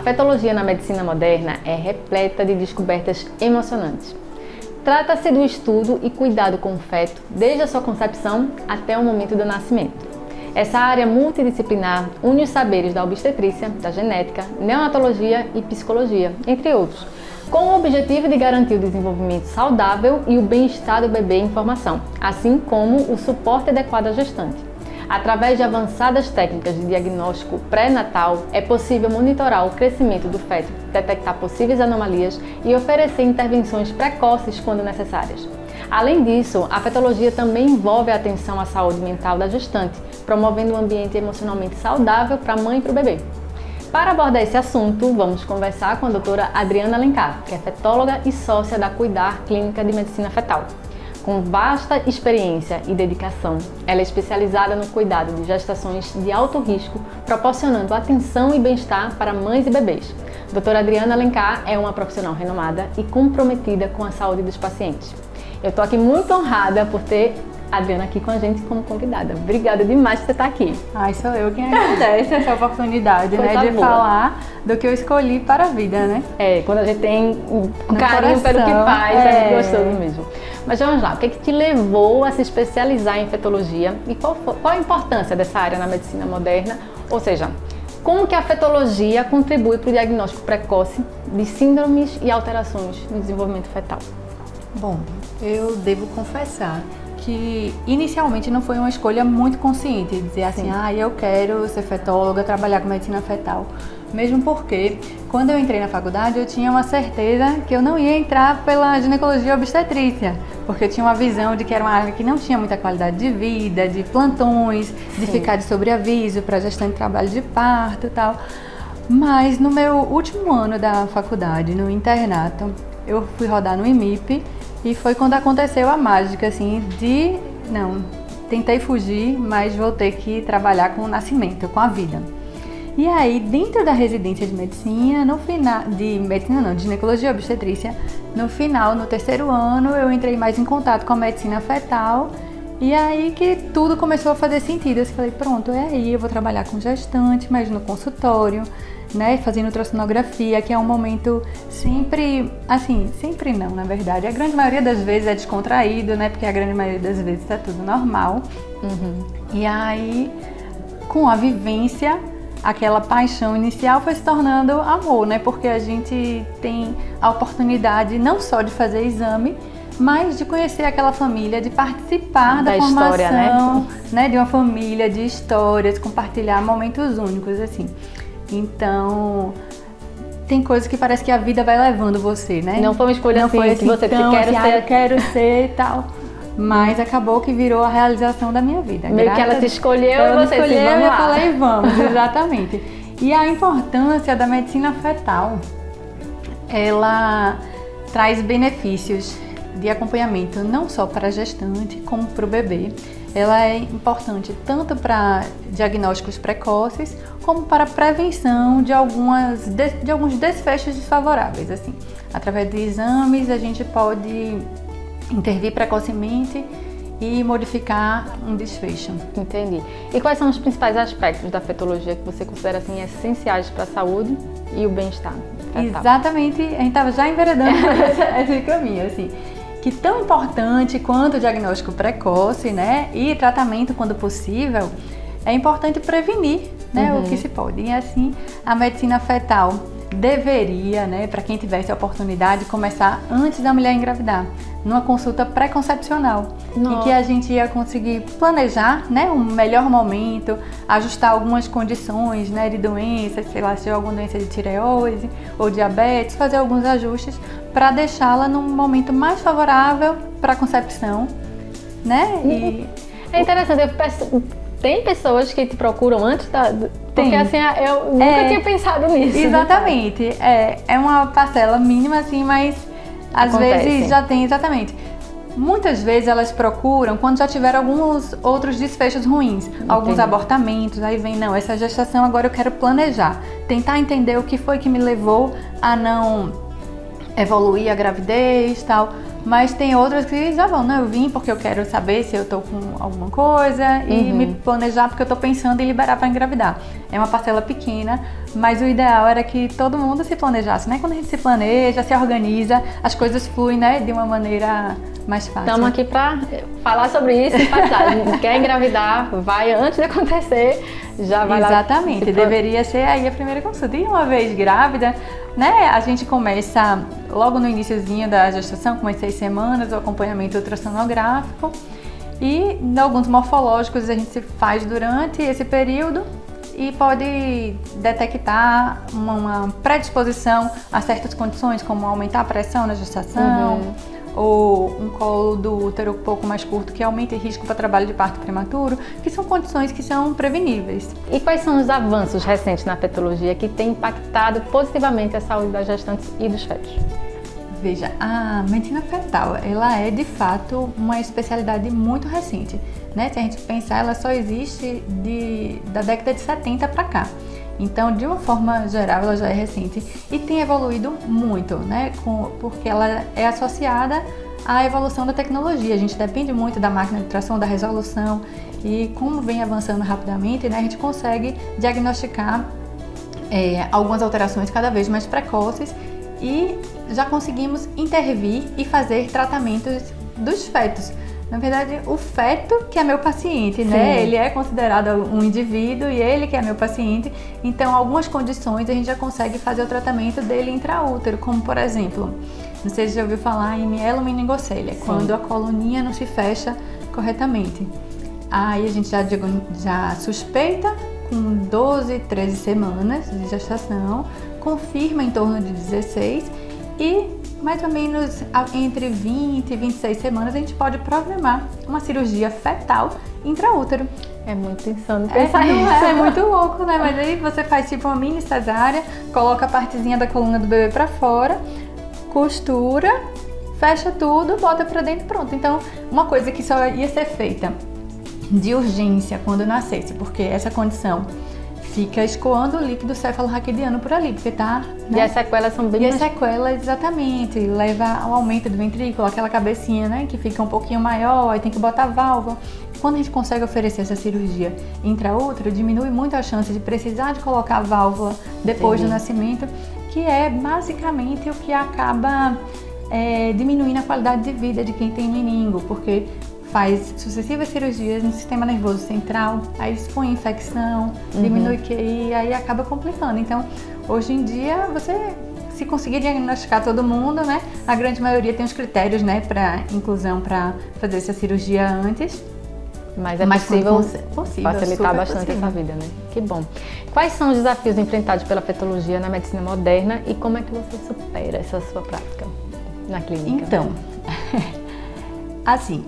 fetologia na medicina moderna é repleta de descobertas emocionantes. Trata-se do estudo e cuidado com o feto, desde a sua concepção até o momento do nascimento. Essa área multidisciplinar une os saberes da obstetrícia, da genética, neonatologia e psicologia, entre outros, com o objetivo de garantir o desenvolvimento saudável e o bem-estar do bebê em formação, assim como o suporte adequado à gestante. Através de avançadas técnicas de diagnóstico pré-natal, é possível monitorar o crescimento do feto, detectar possíveis anomalias e oferecer intervenções precoces quando necessárias. Além disso, a fetologia também envolve a atenção à saúde mental da gestante, promovendo um ambiente emocionalmente saudável para a mãe e para o bebê. Para abordar esse assunto, vamos conversar com a doutora Adriana Alencar, que é fetóloga e sócia da Cuidar Clínica de Medicina Fetal. Com vasta experiência e dedicação, ela é especializada no cuidado de gestações de alto risco, proporcionando atenção e bem-estar para mães e bebês. Doutora Adriana Alencar é uma profissional renomada e comprometida com a saúde dos pacientes. Eu estou aqui muito honrada por ter a Adriana aqui com a gente como convidada. Obrigada demais por você estar aqui. Ai, sou eu quem agradece essa oportunidade, né, de falar do que eu escolhi para a vida, né? Quando a gente tem carinho pelo que faz, é gostoso mesmo. Mas vamos lá, o que te levou a se especializar em fetologia e qual a importância dessa área na medicina moderna? Ou seja, como que a fetologia contribui para o diagnóstico precoce de síndromes e alterações no desenvolvimento fetal? Bom, eu devo confessar que inicialmente não foi uma escolha muito consciente, dizer assim, eu quero ser fetóloga, trabalhar com medicina fetal. Mesmo porque, quando eu entrei na faculdade, eu tinha uma certeza que eu não ia entrar pela ginecologia obstetrícia, porque eu tinha uma visão de que era uma área que não tinha muita qualidade de vida, de plantões, de ficar de sobreaviso para gestante de trabalho de parto e tal. Mas no meu último ano da faculdade, no internato, eu fui rodar no IMIP e foi quando aconteceu a mágica, assim, tentei fugir, mas vou ter que trabalhar com o nascimento, com a vida. E aí, dentro da residência de medicina, de ginecologia e obstetrícia, no final, no terceiro ano, eu entrei mais em contato com a medicina fetal e aí que tudo começou a fazer sentido. Eu falei, pronto, é aí, eu vou trabalhar com gestante, mas no consultório, né, fazendo ultrassonografia, que é um momento sempre não, na verdade, a grande maioria das vezes é descontraído, né, porque a grande maioria das vezes está tudo normal. E aí, com a vivência, aquela paixão inicial foi se tornando amor, né? Porque a gente tem a oportunidade não só de fazer exame, mas de conhecer aquela família, de participar da formação, história, né? De uma família, de histórias, compartilhar momentos únicos, assim. Então, tem coisas que parece que a vida vai levando você, né? Não foi uma escolha não foi que você eu quero ser e tal. Mas acabou que virou a realização da minha vida. Meio que ela te escolheu e você escolheu, vamos eu lá. falei, vamos, exatamente. E a importância da medicina fetal, ela traz benefícios de acompanhamento não só para a gestante, como para o bebê. Ela é importante tanto para diagnósticos precoces, como para a prevenção de alguns desfechos desfavoráveis. Assim. Através de exames, a gente pode intervir precocemente e modificar um desfecho. Entendi. E quais são os principais aspectos da fetologia que você considera assim essenciais para a saúde e o bem-estar fetal? Exatamente, a gente estava já enveredando esse caminho, assim, que tão importante quanto o diagnóstico precoce, né, e tratamento quando possível, é importante prevenir, né, o que se pode. E assim, a medicina fetal deveria, né, para quem tivesse a oportunidade, começar antes da mulher engravidar, numa consulta pré-concepcional, em que a gente ia conseguir planejar, né, um melhor momento, ajustar algumas condições, né, de doenças, sei lá, se tiver alguma doença de tireoide ou diabetes, fazer alguns ajustes para deixá-la num momento mais favorável para a concepção, né? É interessante, tem pessoas que te procuram antes porque assim, eu nunca tinha pensado nisso. Exatamente, é uma parcela mínima assim, mas às vezes já tem, exatamente. Muitas vezes elas procuram quando já tiveram alguns outros desfechos ruins, alguns abortamentos, aí vem, não, essa gestação agora eu quero planejar, tentar entender o que foi que me levou a não evoluir a gravidez e tal, Mas tem outras que já vão, né? Eu vim porque eu quero saber se eu tô com alguma coisa e me planejar porque eu tô pensando em liberar para engravidar. É uma parcela pequena, mas o ideal era que todo mundo se planejasse, né? Quando a gente se planeja, se organiza, as coisas fluem, né? De uma maneira mais fácil. Estamos aqui para falar sobre isso e passar. Quer engravidar, vai antes de acontecer, já vai lá. Exatamente, deveria ser aí a primeira consulta. E uma vez grávida, né, a gente começa logo no iniciozinho da gestação, com as 6 semanas, o acompanhamento ultrassonográfico. E alguns morfológicos a gente faz durante esse período e pode detectar uma predisposição a certas condições, como aumentar a pressão na gestação, ou um colo do útero um pouco mais curto que aumenta o risco para trabalho de parto prematuro, que são condições que são preveníveis. E quais são os avanços recentes na fetologia que têm impactado positivamente a saúde das gestantes e dos fetos? Veja, a medicina fetal, ela é de fato uma especialidade muito recente, né? Se a gente pensar, ela só existe da década de 70 para cá. Então, de uma forma geral, ela já é recente e tem evoluído muito, né? Porque ela é associada à evolução da tecnologia. A gente depende muito da máquina de ultrassom, da resolução e como vem avançando rapidamente, né? A gente consegue diagnosticar algumas alterações cada vez mais precoces e já conseguimos intervir e fazer tratamentos dos fetos. Na verdade, o feto que é meu paciente, né? Ele é considerado um indivíduo e ele que é meu paciente. Então, algumas condições a gente já consegue fazer o tratamento dele intraútero, como por exemplo, não sei se já ouviu falar em mielomeningocele, quando a coluninha não se fecha corretamente. Aí a gente já suspeita com 12, 13 semanas de gestação, confirma em torno de 16 e mais ou menos entre 20 e 26 semanas a gente pode programar uma cirurgia fetal intraútero. É muito insano pensar nisso. É muito louco, né? Mas aí você faz tipo uma mini cesárea, coloca a partezinha da coluna do bebê pra fora, costura, fecha tudo, bota pra dentro e pronto. Então, uma coisa que só ia ser feita de urgência quando nascesse, porque essa condição fica escoando o líquido cefalorraquidiano por ali, porque tá... Né? E as sequelas são bem... E as sequelas, exatamente, leva ao aumento do ventrículo, aquela cabecinha, né, que fica um pouquinho maior, aí tem que botar válvula. Quando a gente consegue oferecer essa cirurgia intraútero, diminui muito a chance de precisar de colocar a válvula depois do nascimento, que é basicamente o que acaba diminuindo a qualidade de vida de quem tem meningo, porque faz sucessivas cirurgias no sistema nervoso central, aí expõe infecção, diminui QI, aí acaba complicando. Então, hoje em dia, você, se conseguir diagnosticar todo mundo, né, a grande maioria tem os critérios, né, para inclusão, para fazer essa cirurgia antes. Mas é possível facilitar bastante essa vida, né? Que bom. Quais são os desafios enfrentados pela fetologia na medicina moderna e como é que você supera essa sua prática na clínica? Então, assim,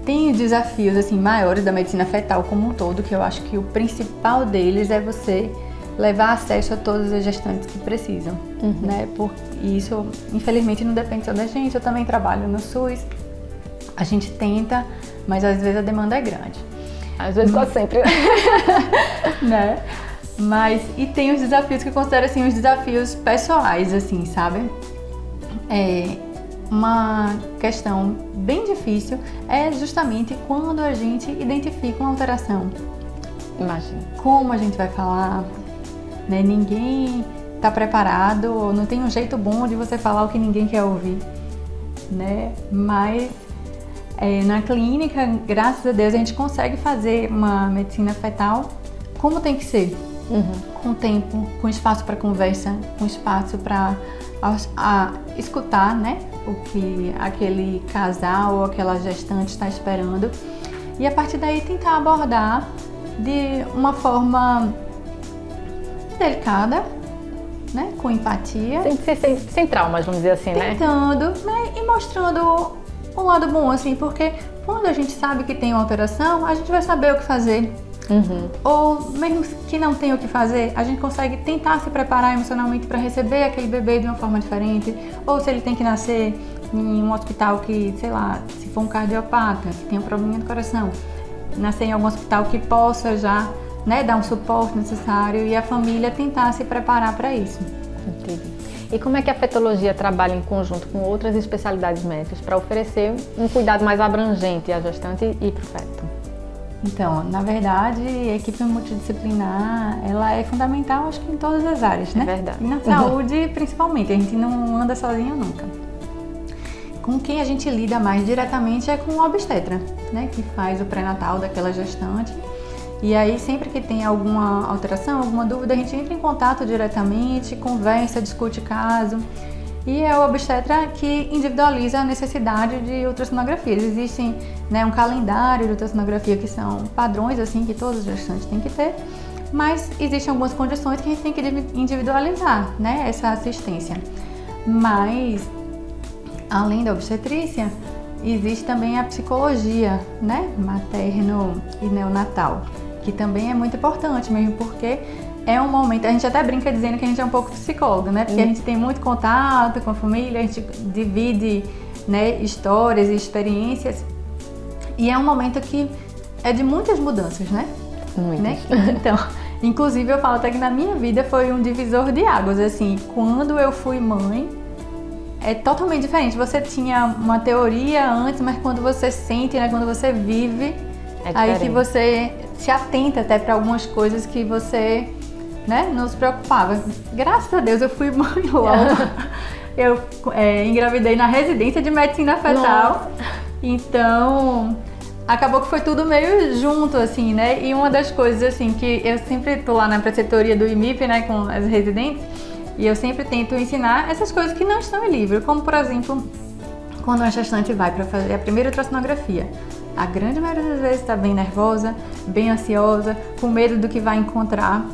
tem desafios assim, maiores da medicina fetal como um todo, que eu acho que o principal deles é você levar acesso a todas as gestantes que precisam, né? E isso, infelizmente, não depende só da gente, eu também trabalho no SUS, a gente tenta, mas às vezes a demanda é grande. Às vezes quase sempre, né? Mas, e tem os desafios que eu considero assim, os desafios pessoais, assim, sabe? Uma questão bem difícil é justamente quando a gente identifica uma alteração. Imagina. Como a gente vai falar, né? Ninguém está preparado, não tem um jeito bom de você falar o que ninguém quer ouvir, né? Mas na clínica, graças a Deus, a gente consegue fazer uma medicina fetal como tem que ser. Com tempo, com espaço para conversa, com espaço para escutar, né, o que aquele casal ou aquela gestante está esperando e a partir daí tentar abordar de uma forma delicada, né, com empatia. Tem que ser sem traumas, vamos dizer assim, tentando, né, e mostrando um lado bom, assim, porque quando a gente sabe que tem uma alteração, a gente vai saber o que fazer. Ou mesmo que não tenha o que fazer, a gente consegue tentar se preparar emocionalmente para receber aquele bebê de uma forma diferente. Ou se ele tem que nascer em um hospital que, sei lá, se for um cardiopata, que tem um problema do coração, nascer em algum hospital que possa já, né, dar um suporte necessário e a família tentar se preparar para isso. Entendi. E como é que a fetologia trabalha em conjunto com outras especialidades médicas para oferecer um cuidado mais abrangente à gestante e para o feto? Então, na verdade, a equipe multidisciplinar, ela é fundamental, acho que em todas as áreas, né? É verdade. E na saúde, principalmente, a gente não anda sozinho nunca. Com quem a gente lida mais diretamente é com o obstetra, né? Que faz o pré-natal daquela gestante. E aí, sempre que tem alguma alteração, alguma dúvida, a gente entra em contato diretamente, conversa, discute caso. E é o obstetra que individualiza a necessidade de ultrassonografia. Existem, né, um calendário de ultrassonografia que são padrões assim que todos os gestantes têm que ter, mas existem algumas condições que a gente tem que individualizar, né, essa assistência. Mas, além da obstetrícia, existe também a psicologia, né, materno e neonatal, que também é muito importante mesmo porque é um momento, a gente até brinca dizendo que a gente é um pouco psicólogo, né? Porque a gente tem muito contato com a família, a gente divide, né, histórias e experiências. E é um momento que é de muitas mudanças, né? Muitas. Né? Então, inclusive eu falo até que na minha vida foi um divisor de águas, assim, quando eu fui mãe, é totalmente diferente. Você tinha uma teoria antes, mas quando você sente, né, quando você vive, aí que você se atenta até para algumas coisas que você, né, não se preocupava. Graças a Deus eu fui mãe logo. Eu engravidei na residência de medicina fetal. Nossa. Então, acabou que foi tudo meio junto, assim, né? E uma das coisas, assim, que eu sempre tô lá na preceptoria do IMIP, né, com as residentes, e eu sempre tento ensinar essas coisas que não estão em livro, como, por exemplo, quando a gestante vai para fazer a primeira ultrassonografia. A grande maioria das vezes está bem nervosa, bem ansiosa, com medo do que vai encontrar,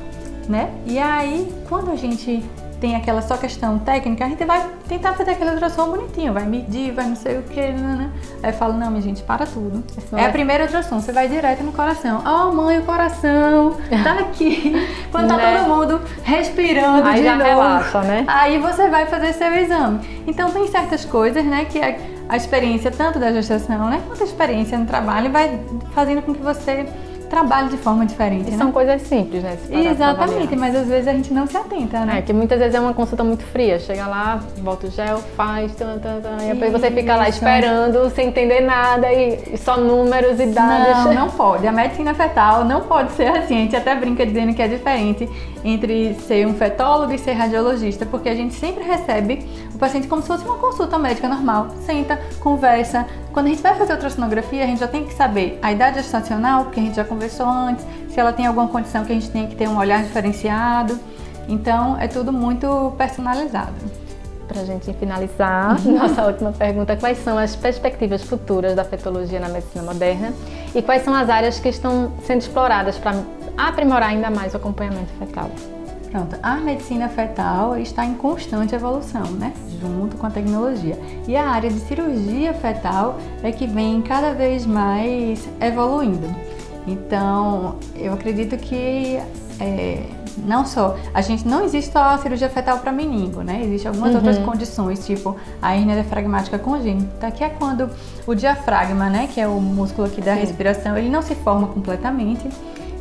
né? E aí, quando a gente tem aquela só questão técnica, a gente vai tentar fazer aquele ultrassom bonitinho, vai medir, vai não sei o que, né? Aí eu falo, não, minha gente, para tudo. É a primeira ultrassom, você vai direto no coração. Oh, mãe, o coração tá aqui. Quando tá todo mundo respirando aí de já novo, relaxa, né? Aí você vai fazer seu exame. Então tem certas coisas, né, que a experiência tanto da gestação, né, quanto a experiência no trabalho vai fazendo com que você trabalhe de forma diferente, né? São coisas simples, né? Exatamente, mas às vezes a gente não se atenta, né? É, que muitas vezes é uma consulta muito fria. Chega lá, bota o gel, faz, e depois você fica lá esperando, sem entender nada, e só números e dados. Não pode. A medicina fetal não pode ser assim. A gente até brinca dizendo que é diferente entre ser um fetólogo e ser radiologista, porque a gente sempre recebe o paciente como se fosse uma consulta médica normal. Senta, conversa. Quando a gente vai fazer ultrassonografia, a gente já tem que saber a idade gestacional, porque a gente já conversou antes, se ela tem alguma condição que a gente tem que ter um olhar diferenciado. Então, é tudo muito personalizado. Pra gente finalizar, nossa última pergunta, quais são as perspectivas futuras da fetologia na medicina moderna e quais são as áreas que estão sendo exploradas para aprimorar ainda mais o acompanhamento fetal? Pronto, a medicina fetal está em constante evolução, né? Junto com a tecnologia. E a área de cirurgia fetal é que vem cada vez mais evoluindo. Então, eu acredito que não existe só a cirurgia fetal para meningo, né? Existem algumas outras condições, tipo a hérnia diafragmática congênita, que é quando o diafragma, né, que é o músculo aqui da respiração, ele não se forma completamente.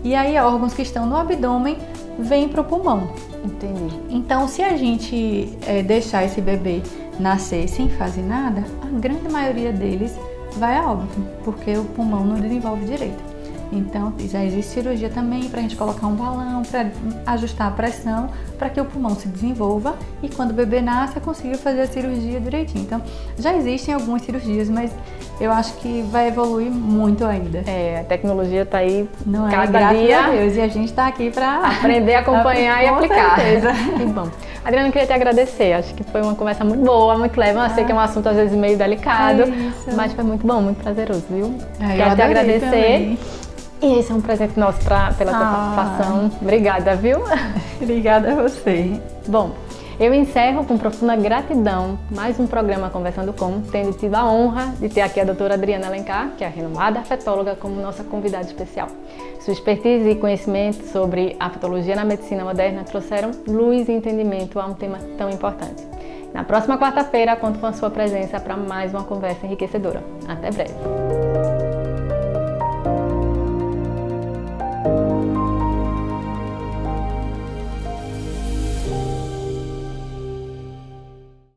E aí órgãos que estão no abdômen vêm para o pulmão. Entendi. Então, se a gente deixar esse bebê nascer sem fazer nada, a grande maioria deles vai a óbito, porque o pulmão não desenvolve direito. Então, já existe cirurgia também para a gente colocar um balão, para ajustar a pressão, para que o pulmão se desenvolva e quando o bebê nasce, consiga fazer a cirurgia direitinho. Então, já existem algumas cirurgias, mas eu acho que vai evoluir muito ainda. A tecnologia está aí cada dia, a Deus, e a gente está aqui para aprender, acompanhar e aplicar. Certeza. Que bom. Adriana, eu queria te agradecer. Acho que foi uma conversa muito boa, muito leve. Eu sei que é um assunto às vezes meio delicado, mas foi muito bom, muito prazeroso, viu? Quero te agradecer. Também. E esse é um presente nosso pela tua participação. Obrigada, viu? Obrigada a você. Bom, eu encerro com profunda gratidão mais um programa Conversando Com, tendo tido a honra de ter aqui a doutora Adriana Alencar, que é a renomada fetóloga, como nossa convidada especial. Sua expertise e conhecimento sobre a fetologia na medicina moderna trouxeram luz e entendimento a um tema tão importante. Na próxima quarta-feira, conto com a sua presença para mais uma conversa enriquecedora. Até breve!